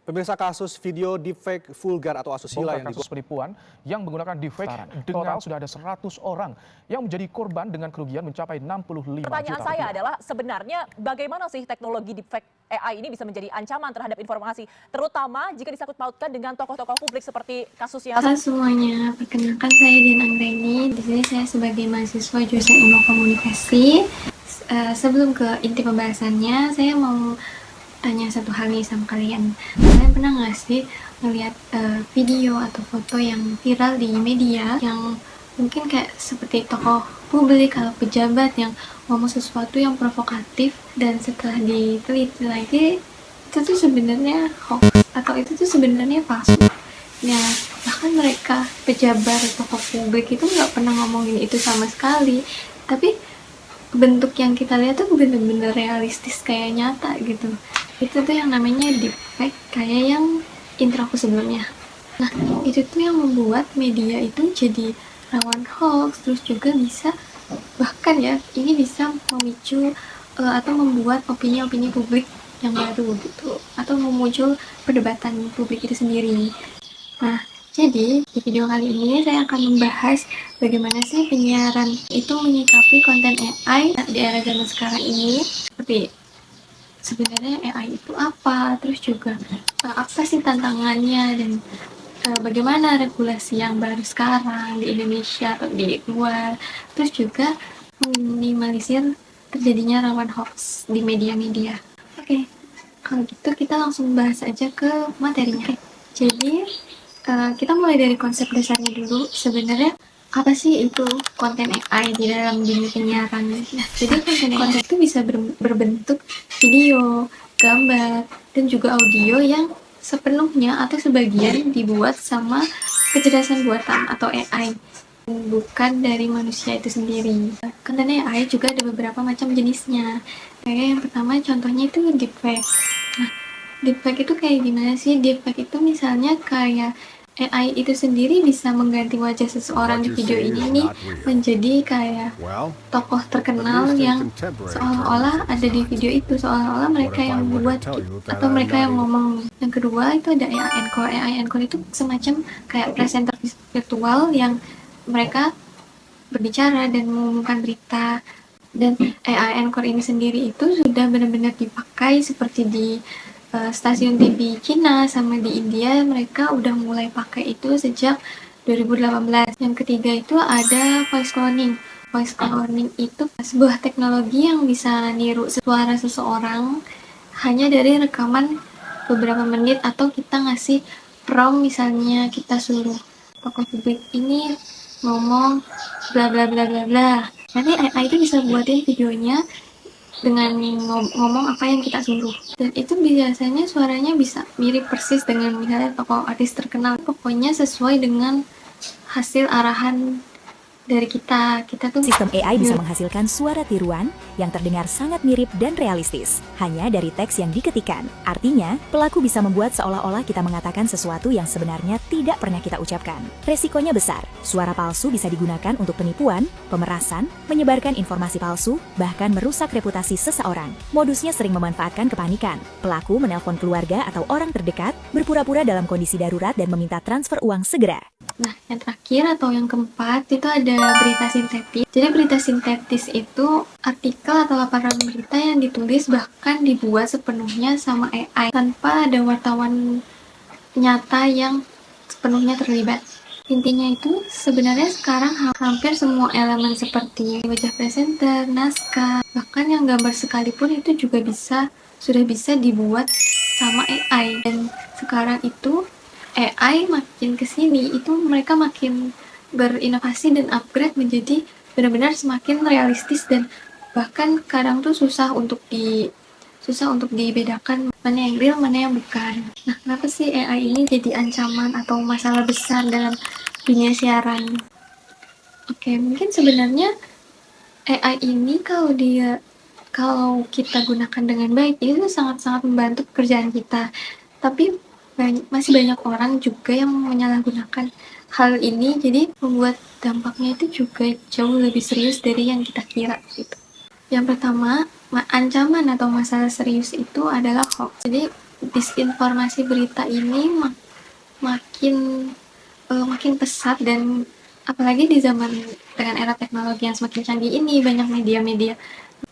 Pemirsa, kasus video deepfake vulgar atau asusila yang kasus penipuan yang menggunakan deepfake dengan sudah ada 100 orang yang menjadi korban dengan kerugian mencapai 65 Pertanyaan juta saya rupiah. adalah sebenarnya bagaimana sih teknologi deepfake AI ini bisa menjadi ancaman terhadap informasi, terutama jika disangkut pautkan dengan tokoh-tokoh publik seperti kasusnya. Halo semuanya, perkenalkan saya Dian Anggreni. Di sini saya sebagai mahasiswa jurusan Ilmu Komunikasi. Sebelum ke inti pembahasannya, saya mau tanya satu hal nih sama kalian. Kalian pernah nggak sih ngeliat video atau foto yang viral di media yang mungkin kayak seperti tokoh publik atau pejabat yang ngomong sesuatu yang provokatif dan setelah diteliti lagi itu tuh sebenarnya hoax atau itu tuh sebenarnya palsu? Ya, bahkan mereka pejabat atau tokoh publik itu nggak pernah ngomongin itu sama sekali, tapi bentuk yang kita lihat tuh bener-bener realistis kayak nyata gitu. Itu tuh yang namanya deepfake, kayak yang intro aku sebelumnya. Nah, itu tuh yang membuat media itu jadi rawan hoax, terus juga bisa bahkan ya ini bisa memicu atau membuat opini-opini publik yang baru gitu, atau memuncul perdebatan publik itu sendiri. Nah, jadi di video kali ini saya akan membahas bagaimana sih penyiaran itu menyikapi konten AI di era zaman sekarang ini. Seperti sebenarnya AI itu apa, terus juga apa sih tantangannya, dan bagaimana regulasi yang baru sekarang di Indonesia atau di luar, terus juga minimalisir terjadinya rawan hoax di media-media. Oke, kalau gitu kita langsung bahas aja ke materinya. Jadi kita mulai dari konsep dasarnya dulu. Sebenarnya apa sih itu konten AI di dalam dunia penyiaran? Nah, jadi konten itu bisa berbentuk video, gambar, dan juga audio yang sepenuhnya atau sebagian dibuat sama kecerdasan buatan atau AI, bukan dari manusia itu sendiri. Konten AI juga ada beberapa macam jenisnya. Kayak yang pertama contohnya itu deepfake. Nah, deepfake itu kayak gimana sih? Deepfake itu misalnya kayak AI itu sendiri bisa mengganti wajah seseorang di video ini nih menjadi kayak tokoh terkenal yang seolah-olah ada di video itu, seolah-olah mereka yang buat atau mereka yang ngomong. Yang kedua itu ada AI Encore. AI Encore itu semacam kayak presenter virtual yang mereka berbicara dan mengumumkan berita. Dan AI Encore ini sendiri itu sudah benar-benar dipakai seperti di stasiun TV Cina sama di India. Mereka udah mulai pakai itu sejak 2018. Yang ketiga itu ada voice cloning. Voice cloning itu sebuah teknologi yang bisa niru suara seseorang hanya dari rekaman beberapa menit, atau kita ngasih prompt, misalnya kita suruh tokoh publik ini ngomong bla bla bla bla bla. Nanti AI itu bisa buatin videonya dengan ngomong apa yang kita suruh, dan itu biasanya suaranya bisa mirip persis dengan misalnya tokoh artis terkenal. Pokoknya sesuai dengan hasil arahan dari kita tuh. Sistem AI bisa menghasilkan suara tiruan yang terdengar sangat mirip dan realistis hanya dari teks yang diketikkan. Artinya, pelaku bisa membuat seolah-olah kita mengatakan sesuatu yang sebenarnya tidak pernah kita ucapkan. Resikonya besar. Suara palsu bisa digunakan untuk penipuan, pemerasan, menyebarkan informasi palsu, bahkan merusak reputasi seseorang. Modusnya sering memanfaatkan kepanikan. Pelaku menelpon keluarga atau orang terdekat, berpura-pura dalam kondisi darurat dan meminta transfer uang segera. Nah, yang terakhir atau yang keempat itu ada berita sintetis. Jadi berita sintetis itu artikel atau laporan berita yang ditulis bahkan dibuat sepenuhnya sama AI tanpa ada wartawan nyata yang sepenuhnya terlibat. Intinya itu sebenarnya sekarang hampir semua elemen seperti wajah presenter, naskah, bahkan yang gambar sekalipun itu juga sudah bisa dibuat sama AI. Dan sekarang itu AI makin kesini itu mereka makin berinovasi dan upgrade menjadi benar-benar semakin realistis, dan bahkan kadang tuh susah untuk dibedakan mana yang real mana yang bukan. Nah, kenapa sih AI ini jadi ancaman atau masalah besar dalam dunia siaran? Oke, mungkin sebenarnya AI ini kalau kita gunakan dengan baik itu sangat-sangat membantu pekerjaan kita, tapi masih banyak orang juga yang menyalahgunakan hal ini, jadi membuat dampaknya itu juga jauh lebih serius dari yang kita kira gitu. Yang pertama, ancaman atau masalah serius itu adalah hoax. Jadi disinformasi berita ini makin pesat, dan apalagi di zaman dengan era teknologi yang semakin canggih ini, banyak media-media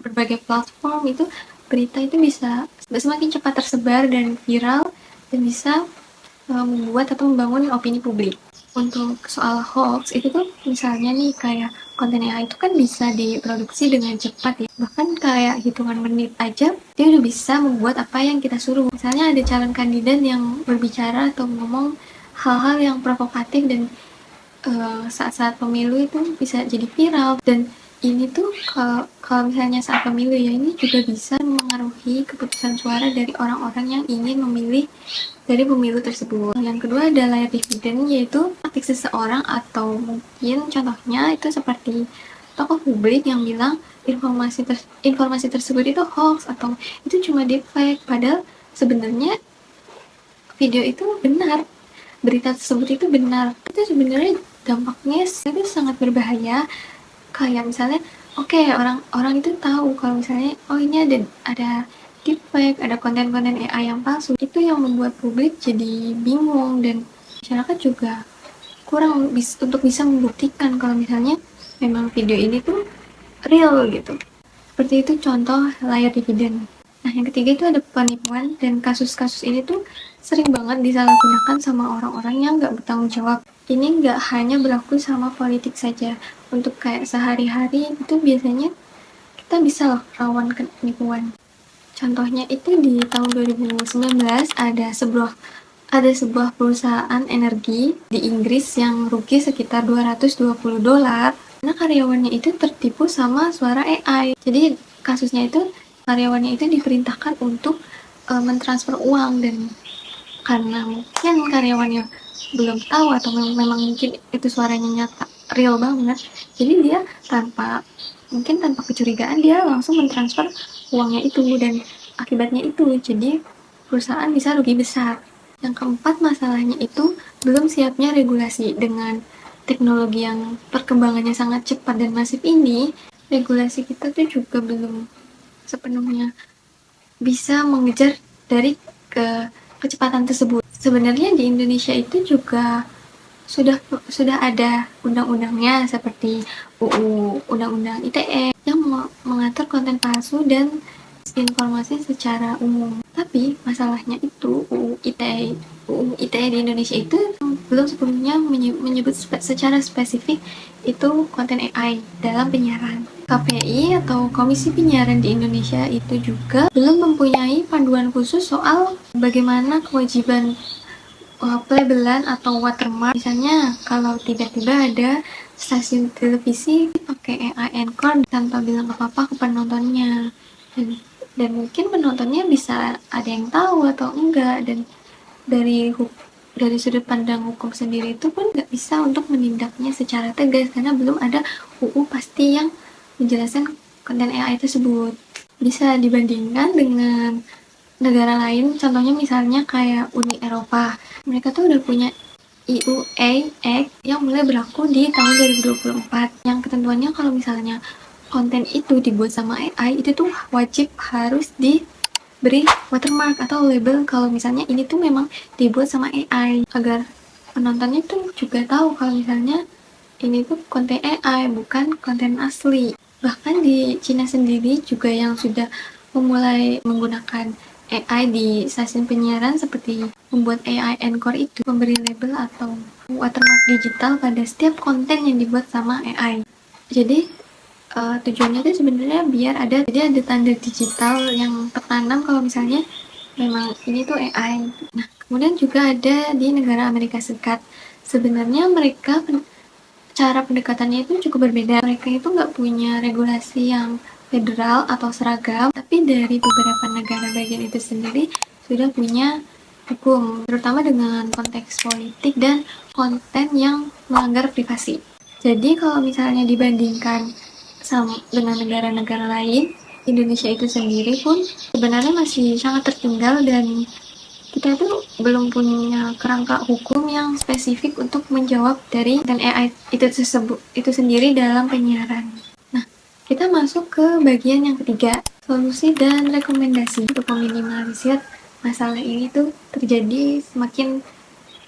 berbagai platform itu, berita itu bisa semakin cepat tersebar dan viral dan bisa membuat atau membangun opini publik. Untuk soal hoax itu tuh misalnya nih kayak konten AI itu kan bisa diproduksi dengan cepat ya, bahkan kayak hitungan menit aja dia udah bisa membuat apa yang kita suruh. Misalnya ada calon kandidat yang berbicara atau ngomong hal-hal yang provokatif dan saat-saat pemilu itu bisa jadi viral, dan ini tuh kalau misalnya saat pemilu ya, ini juga bisa mengaruhi keputusan suara dari orang-orang yang ingin memilih dari pemilu tersebut. Yang kedua ada layar dividen, yaitu praktik seseorang atau mungkin contohnya itu seperti tokoh publik yang bilang informasi tersebut itu hoax atau itu cuma deepfake, padahal sebenarnya video itu benar, berita tersebut itu benar. Itu sebenarnya dampaknya itu sangat berbahaya. Kayak misalnya orang itu tahu kalau misalnya ini ada deepfake, ada konten-konten AI yang palsu, itu yang membuat publik jadi bingung dan masyarakat juga kurang untuk bisa membuktikan kalau misalnya memang video ini tuh real gitu. Seperti itu contoh layar dividen. Nah, yang ketiga itu ada penipuan, dan kasus-kasus ini tuh sering banget disalahgunakan sama orang-orang yang nggak bertanggung jawab. Ini nggak hanya berlaku sama politik saja. Untuk kayak sehari-hari itu biasanya kita bisa loh rawan penipuan. Contohnya itu di tahun 2019 ada sebuah perusahaan energi di Inggris yang rugi sekitar $220 karena karyawannya itu tertipu sama suara AI. Jadi kasusnya itu karyawannya itu diperintahkan untuk mentransfer uang, dan karena mungkin karyawannya belum tahu atau memang mungkin itu suaranya nyata real banget, jadi dia tanpa kecurigaan dia langsung mentransfer uangnya itu, dan akibatnya itu jadi perusahaan bisa rugi besar. Yang keempat, masalahnya itu belum siapnya regulasi. Dengan teknologi yang perkembangannya sangat cepat dan masif ini, regulasi kita tuh juga belum sepenuhnya bisa mengejar dari kecepatan tersebut. Sebenarnya di Indonesia itu juga sudah ada undang-undangnya seperti Undang-Undang ITE yang mengatur konten palsu dan informasi secara umum. Tapi masalahnya itu UU ITE di Indonesia itu belum sepenuhnya menyebut secara spesifik itu konten AI dalam penyiaran. KPI atau Komisi Penyiaran di Indonesia itu juga belum mempunyai panduan khusus soal bagaimana kewajiban pelabelan atau watermark. Misalnya kalau tiba-tiba ada stasiun televisi pakai AI anchor tanpa bilang apa-apa ke penontonnya, dan mungkin penontonnya bisa ada yang tahu atau enggak, dan dari sudut pandang hukum sendiri itu pun nggak bisa untuk menindaknya secara tegas karena belum ada UU pasti yang menjelaskan konten AI tersebut. Bisa dibandingkan dengan negara lain, contohnya misalnya kayak Uni Eropa. Mereka tuh udah punya EUA Act yang mulai berlaku di tahun 2024, yang ketentuannya kalau misalnya konten itu dibuat sama AI itu tuh wajib harus diberi watermark atau label kalau misalnya ini tuh memang dibuat sama AI, agar penontonnya tuh juga tahu kalau misalnya ini tuh konten AI bukan konten asli. Bahkan di Cina sendiri juga yang sudah memulai menggunakan AI di stasiun penyiaran seperti membuat AI anchor itu memberi label atau watermark digital pada setiap konten yang dibuat sama AI. Jadi tujuannya itu sebenarnya biar ada tanda digital yang tertanam kalau misalnya memang ini tuh AI. Nah, kemudian juga ada di negara Amerika Serikat. Sebenarnya mereka cara pendekatannya itu cukup berbeda. Mereka itu nggak punya regulasi yang federal atau seragam, tapi dari beberapa negara bagian itu sendiri sudah punya hukum, terutama dengan konteks politik dan konten yang melanggar privasi. Jadi kalau misalnya dibandingkan dengan negara-negara lain, Indonesia itu sendiri pun sebenarnya masih sangat tertinggal, dan kita itu belum punya kerangka hukum yang spesifik untuk menjawab dari dan AI itu sendiri dalam penyiaran. Nah, kita masuk ke bagian yang ketiga, solusi dan rekomendasi untuk meminimalisir masalah ini tuh terjadi semakin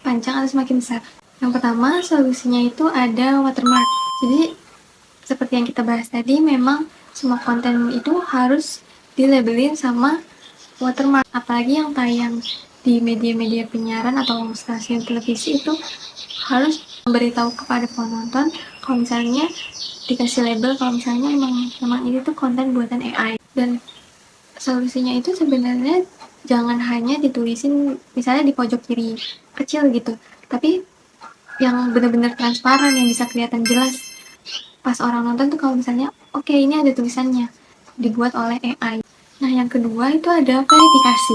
panjang atau semakin besar. Yang pertama, solusinya itu ada watermark. Jadi seperti yang kita bahas tadi, memang semua konten itu harus dilabelin sama watermark. Apalagi yang tayang di media-media penyiaran atau stasiun televisi itu harus memberitahu kepada penonton kalau misalnya dikasih label kalau misalnya memang ini tuh konten buatan AI. Dan solusinya itu sebenarnya jangan hanya ditulisin misalnya di pojok kiri kecil gitu, tapi yang benar-benar transparan, yang bisa kelihatan jelas pas orang nonton tuh kalau misalnya oke, ini ada tulisannya dibuat oleh AI. Nah, yang kedua itu ada verifikasi.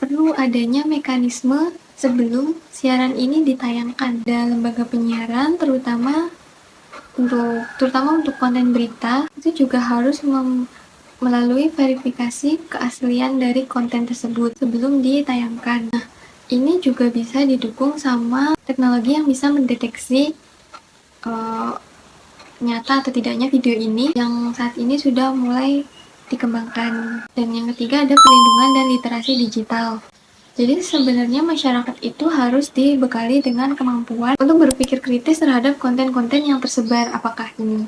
Perlu adanya mekanisme sebelum siaran ini ditayangkan. Ada lembaga penyiaran terutama untuk konten berita itu juga harus melalui verifikasi keaslian dari konten tersebut sebelum ditayangkan. Nah, ini juga bisa didukung sama teknologi yang bisa mendeteksi nyata atau tidaknya video ini yang saat ini sudah mulai dikembangkan. Dan yang ketiga ada perlindungan dan literasi digital. Jadi sebenarnya masyarakat itu harus dibekali dengan kemampuan untuk berpikir kritis terhadap konten-konten yang tersebar, apakah ini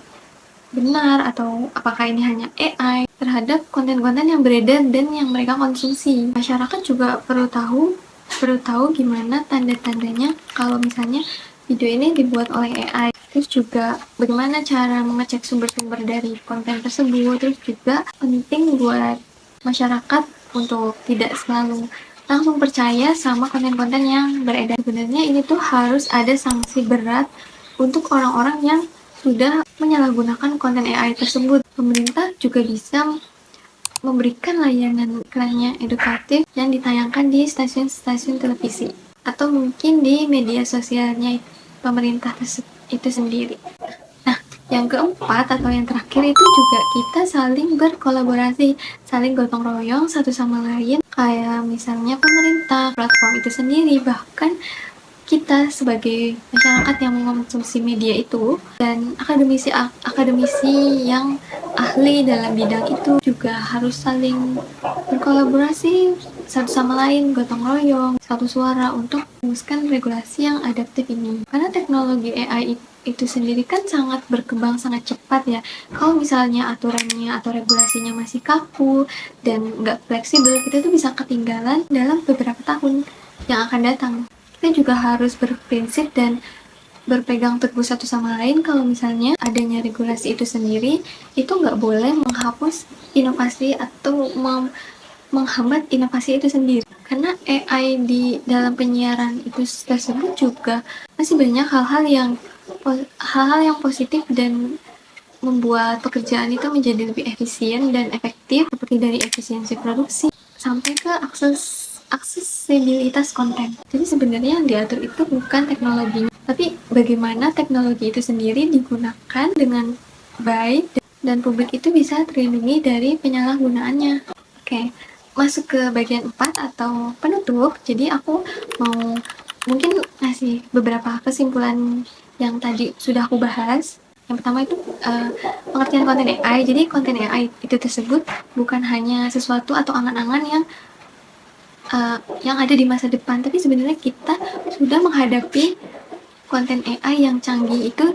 benar atau apakah ini hanya AI, terhadap konten-konten yang beredar dan yang mereka konsumsi. Masyarakat juga perlu tahu gimana tanda-tandanya kalau misalnya video ini dibuat oleh AI. Terus juga bagaimana cara mengecek sumber-sumber dari konten tersebut. Terus juga penting buat masyarakat untuk tidak selalu langsung percaya sama konten-konten yang beredar. Sebenarnya ini tuh harus ada sanksi berat untuk orang-orang yang sudah menyalahgunakan konten AI tersebut. Pemerintah juga bisa memberikan layanan iklannya edukatif yang ditayangkan di stasiun-stasiun televisi atau mungkin di media sosialnya pemerintah itu sendiri. Nah, yang keempat atau yang terakhir itu juga kita saling berkolaborasi, saling gotong royong satu sama lain, kayak misalnya pemerintah, platform itu sendiri, bahkan kita sebagai masyarakat yang mengonsumsi media itu dan akademisi yang ahli dalam bidang itu juga harus saling berkolaborasi satu sama lain, gotong royong, satu suara untuk merumuskan regulasi yang adaptif ini. Karena teknologi AI itu sendiri kan sangat berkembang sangat cepat ya. Kalau misalnya aturannya atau regulasinya masih kaku dan nggak fleksibel, kita tuh bisa ketinggalan dalam beberapa tahun yang akan datang. Kita juga harus berprinsip dan berpegang teguh satu sama lain kalau misalnya adanya regulasi itu sendiri itu nggak boleh menghapus inovasi atau menghambat inovasi itu sendiri. Karena AI di dalam penyiaran itu tersebut juga masih banyak hal-hal yang positif dan membuat pekerjaan itu menjadi lebih efisien dan efektif, seperti dari efisiensi produksi sampai ke aksesibilitas konten. Jadi sebenarnya yang diatur itu bukan teknologinya, tapi bagaimana teknologi itu sendiri digunakan dengan baik dan publik itu bisa terlindungi dari penyalahgunaannya. Oke, masuk ke bagian 4 atau penutup. Jadi aku mau mungkin ngasih beberapa kesimpulan yang tadi sudah aku bahas. Yang pertama itu pengertian konten AI. Jadi konten AI itu tersebut bukan hanya sesuatu atau angan-angan yang ada di masa depan, tapi sebenarnya kita sudah menghadapi konten AI yang canggih itu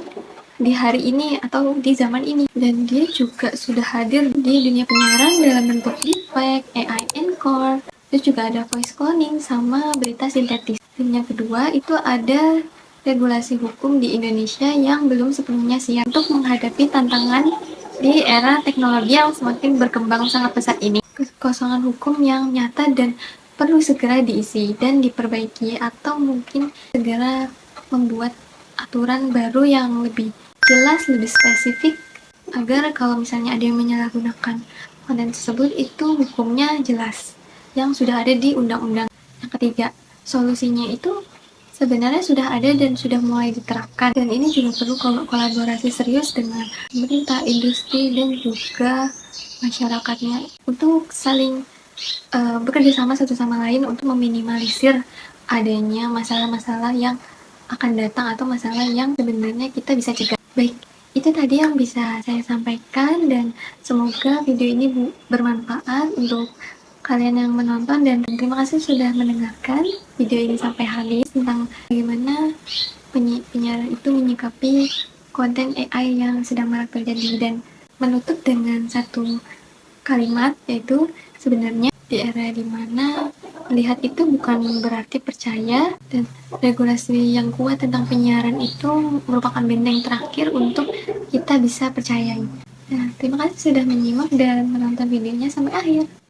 di hari ini atau di zaman ini, dan dia juga sudah hadir di dunia penyiaran dalam bentuk deepfake, AI encore, terus juga ada voice cloning sama berita sintetis. Dan yang kedua itu ada regulasi hukum di Indonesia yang belum sepenuhnya siap untuk menghadapi tantangan di era teknologi yang semakin berkembang sangat pesat ini. Kekosongan hukum yang nyata dan perlu segera diisi dan diperbaiki, atau mungkin segera membuat aturan baru yang lebih jelas, lebih spesifik, agar kalau misalnya ada yang menyalahgunakan konten tersebut itu hukumnya jelas yang sudah ada di undang-undang. Yang ketiga, solusinya itu sebenarnya sudah ada dan sudah mulai diterapkan, dan ini juga perlu kolaborasi serius dengan pemerintah, industri, dan juga masyarakatnya untuk saling bekerja sama satu sama lain untuk meminimalisir adanya masalah-masalah yang akan datang atau masalah yang sebenarnya kita bisa cegah. Baik, itu tadi yang bisa saya sampaikan, dan semoga video ini bermanfaat untuk kalian yang menonton, dan terima kasih sudah mendengarkan video ini sampai habis tentang bagaimana penyiaran itu menyikapi konten AI yang sedang marak terjadi, dan menutup dengan satu kalimat, yaitu sebenarnya di era dimana melihat itu bukan berarti percaya, dan regulasi yang kuat tentang penyiaran itu merupakan benteng terakhir untuk kita bisa percayai. Nah, terima kasih sudah menyimak dan menonton videonya sampai akhir.